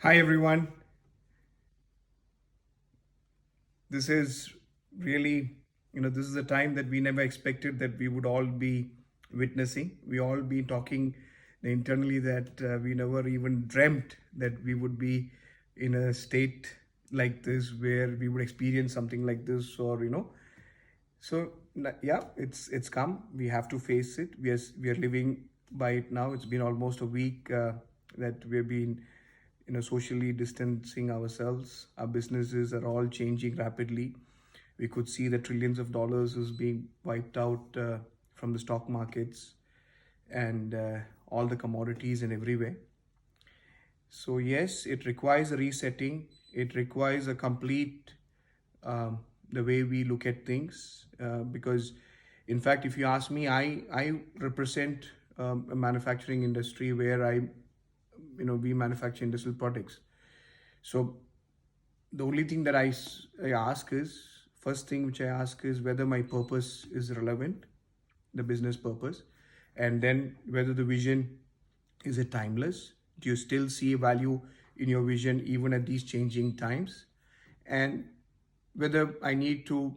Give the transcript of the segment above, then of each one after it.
Hi everyone. This is really, this is a time that we never expected that we would all be witnessing. We all be talking internally that we never even dreamt that we would be in a state like this where we would experience something like this or. So yeah, it's come. We have to face it. We are living by it now. It's been almost a week that we've been socially distancing ourselves. Our businesses are all changing rapidly. We could see that trillions of dollars is being wiped out from the stock markets and all the commodities and everywhere. So yes, it requires a resetting. It requires a complete the way we look at things because, in fact, if you ask me, I represent a manufacturing industry where we manufacture industrial products. So the only thing that I ask is, first thing which I ask is whether my purpose is relevant, the business purpose, and then whether the vision is it timeless. Do you still see value in your vision even at these changing times? And whether I need to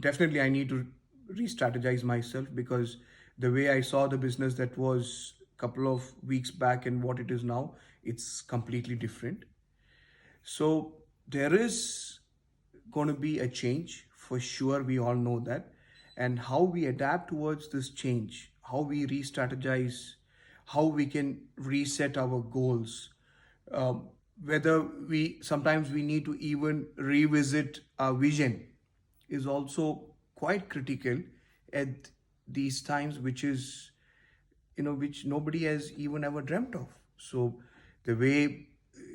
re-strategize myself, because the way I saw the business that was a couple of weeks back and what it is now, it's completely different. So there is going to be a change for sure. We all know that. And how we adapt towards this change, how we re strategize, how we can reset our goals, whether we sometimes we need to even revisit our vision is also quite critical at these times, which is which nobody has even ever dreamt of. So the way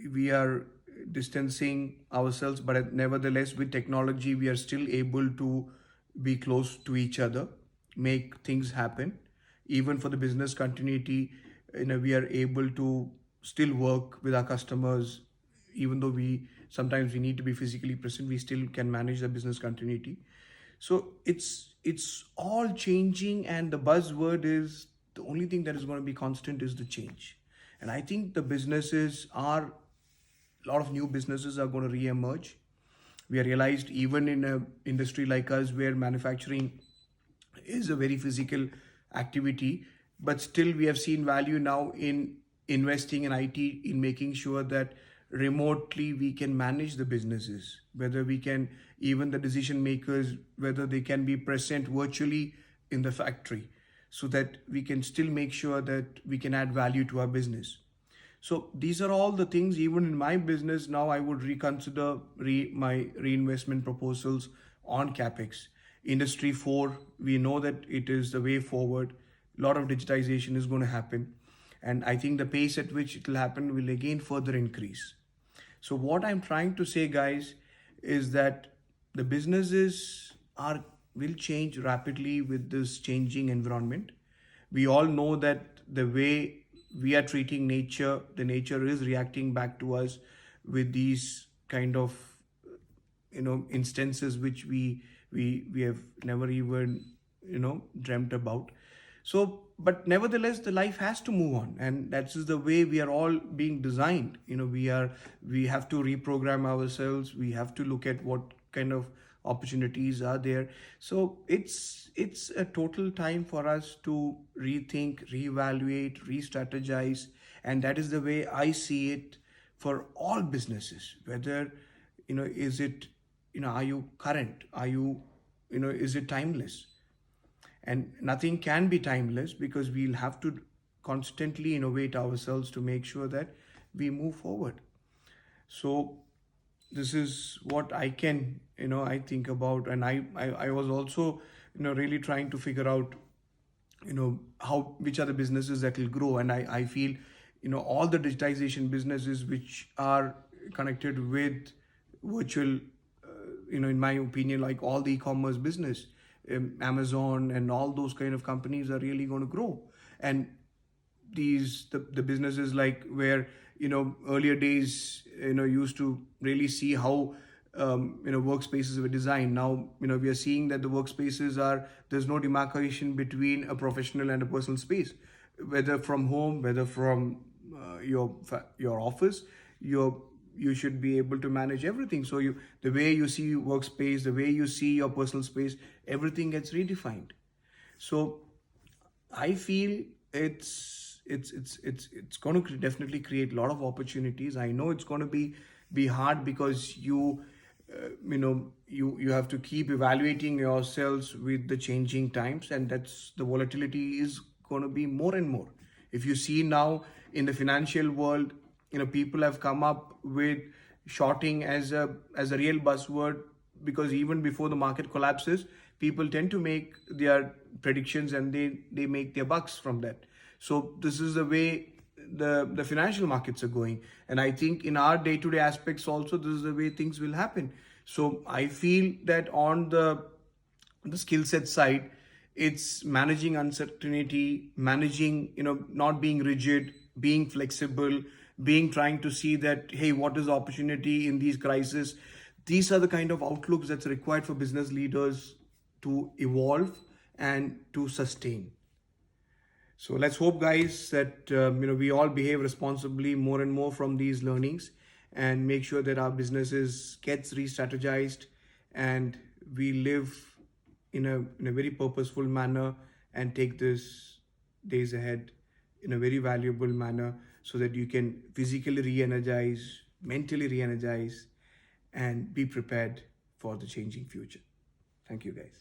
we are distancing ourselves, but nevertheless with technology we are still able to be close to each other, make things happen. Even for the business continuity, we are able to still work with our customers. Even though we sometimes we need to be physically present, we still can manage the business continuity. So it's all changing, and the buzzword is, the only thing that is going to be constant is the change. And I think the businesses are, a lot of new businesses are going to re-emerge. We are realized even in a industry like us where manufacturing is a very physical activity, but still we have seen value now in investing in IT, in making sure that remotely we can manage the businesses, whether we can, even the decision makers, whether they can be present virtually in the factory, so that we can still make sure that we can add value to our business. So these are all the things. Even in my business now, I would reconsider my reinvestment proposals on capex. Industry 4, we know that it is the way forward. A lot of digitization is going to happen, and I think the pace at which it will happen will again further increase. So what I'm trying to say, guys, is that the businesses are will change rapidly with this changing environment. We all know that the way we are treating nature, the nature is reacting back to us with these kind of instances which we have never even dreamt about. So but nevertheless the life has to move on, and that's just the way we are all being designed. We have to reprogram ourselves. We have to look at what kind of opportunities are there. So it's a total time for us to rethink, reevaluate, re-strategize, and that is the way I see it for all businesses. Whether is it, are you current, are you, is it timeless? And nothing can be timeless, because we'll have to constantly innovate ourselves to make sure that we move forward. So this is what I can, I think about. And I was also really trying to figure out how, which are the businesses that will grow. And I feel all the digitization businesses which are connected with virtual, in my opinion, like all the e-commerce business, Amazon and all those kind of companies are really going to grow. And the businesses like where earlier days used to really see how workspaces were designed. Now we are seeing that the workspaces are, there's no demarcation between a professional and a personal space, whether from home, whether from your office. you should be able to manage everything. So the way you see workspace, the way you see your personal space, everything gets redefined. So I feel it's going to definitely create a lot of opportunities. I know it's going to be hard because you have to keep evaluating yourselves with the changing times, and that's the volatility is going to be more and more. If you see now in the financial world, people have come up with shorting as a real buzzword, because even before the market collapses, people tend to make their predictions and they make their bucks from that. So this is the way the financial markets are going, and I think in our day-to-day aspects also, this is the way things will happen. So I feel that on the skill set side, it's managing uncertainty, managing, not being rigid, being flexible, being trying to see that, hey, what is the opportunity in these crises. These are the kind of outlooks that's required for business leaders to evolve and to sustain. So let's hope, guys, that we all behave responsibly more and more from these learnings, and make sure that our businesses gets re-strategized, and we live in a very purposeful manner, and take this days ahead in a very valuable manner, so that you can physically re-energize, mentally re-energize, and be prepared for the changing future. Thank you, guys.